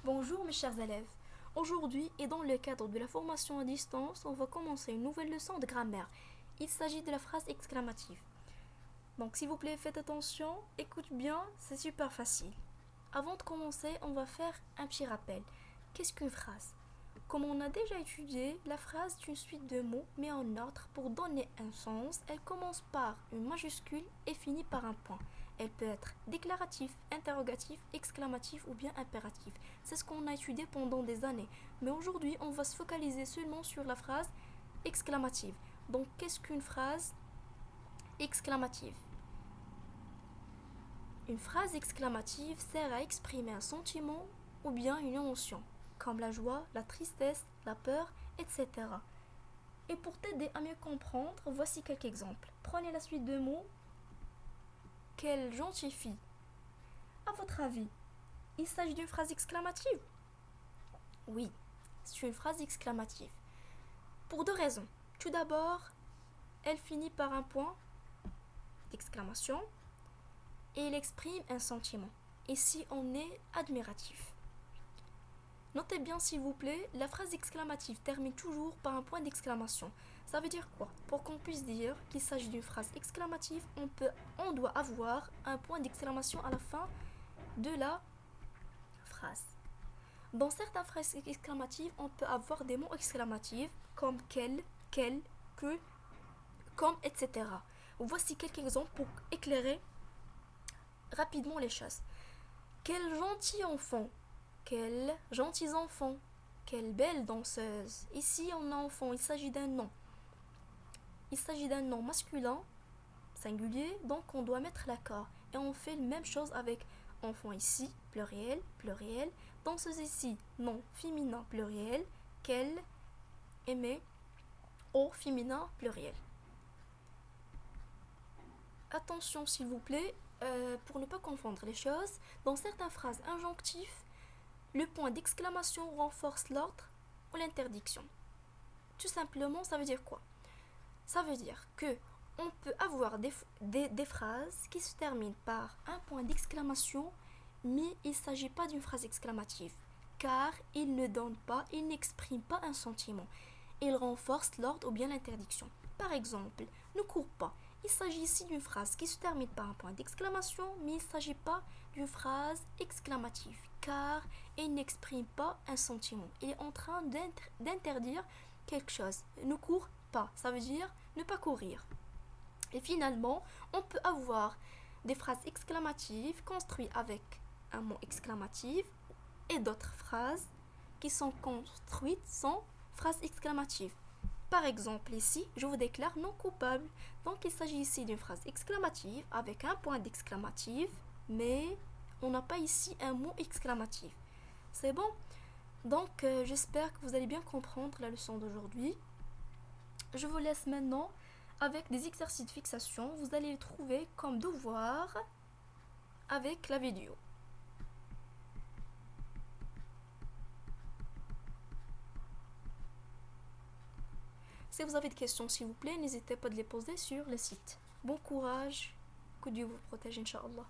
Bonjour mes chers élèves. Aujourd'hui et dans le cadre de la formation à distance, on va commencer une nouvelle leçon de grammaire. Il s'agit de la phrase exclamative. Donc s'il vous plaît, faites attention, écoute bien, c'est super facile. Avant de commencer, on va faire un petit rappel. Qu'est-ce qu'une phrase? Comme on a déjà étudié, la phrase est une suite de mots mais en ordre pour donner un sens. Elle commence par une majuscule et finit par un point. Elle peut être déclaratif, interrogatif, exclamatif ou bien impératif. C'est ce qu'on a étudié pendant des années. Mais aujourd'hui, on va se focaliser seulement sur la phrase exclamative. Donc, qu'est-ce qu'une phrase exclamative? Une phrase exclamative sert à exprimer un sentiment ou bien une émotion, comme la joie, la tristesse, la peur, etc. Et pour t'aider à mieux comprendre, voici quelques exemples. Prenez la suite de mots. Quelle gentille fille. À votre avis, il s'agit d'une phrase exclamative? Oui, c'est une phrase exclamative. Pour deux raisons. Tout d'abord, elle finit par un point d'exclamation et elle exprime un sentiment. Ici, on est admiratif. Notez bien s'il vous plaît, la phrase exclamative termine toujours par un point d'exclamation. Ça veut dire quoi? Pour qu'on puisse dire qu'il s'agit d'une phrase exclamative, on doit avoir un point d'exclamation à la fin de la phrase. Dans certaines phrases exclamatives, on peut avoir des mots exclamatifs comme quel, que, comme, etc. Voici quelques exemples pour éclairer rapidement les choses. Quel gentil enfant! Quels gentils enfants! Quelle belle danseuse! Ici, on a enfant, il s'agit d'un nom. Il s'agit d'un nom masculin, singulier, donc on doit mettre l'accord. Et on fait la même chose avec enfant ici, pluriel, pluriel. Danseuse ici, nom féminin, pluriel. Quel, aimé, au féminin, pluriel. Attention s'il vous plaît, pour ne pas confondre les choses, dans certaines phrases injonctives, le point d'exclamation renforce l'ordre ou l'interdiction. Tout simplement, ça veut dire quoi? Ça veut dire que on peut avoir des phrases qui se terminent par un point d'exclamation, mais il ne s'agit pas d'une phrase exclamative, car il ne donne pas, il n'exprime pas un sentiment. Il renforce l'ordre ou bien l'interdiction. Par exemple, ne cours pas. Il s'agit ici d'une phrase qui se termine par un point d'exclamation, mais il ne s'agit pas d'une phrase exclamative, car il n'exprime pas un sentiment. Il est en train d'interdire quelque chose. Ne cours pas, ça veut dire ne pas courir. Et finalement, on peut avoir des phrases exclamatives construites avec un mot exclamatif et d'autres phrases qui sont construites sans phrase exclamative. Par exemple, ici, je vous déclare non coupable. Donc, il s'agit ici d'une phrase exclamative avec un point d'exclamatif, mais on n'a pas ici un mot exclamatif. C'est bon? Donc, j'espère que vous allez bien comprendre la leçon d'aujourd'hui. Je vous laisse maintenant avec des exercices de fixation. Vous allez les trouver comme devoir avec la vidéo. Si vous avez des questions, s'il vous plaît, n'hésitez pas à les poser sur le site. Bon courage, que Dieu vous protège, Inch'Allah.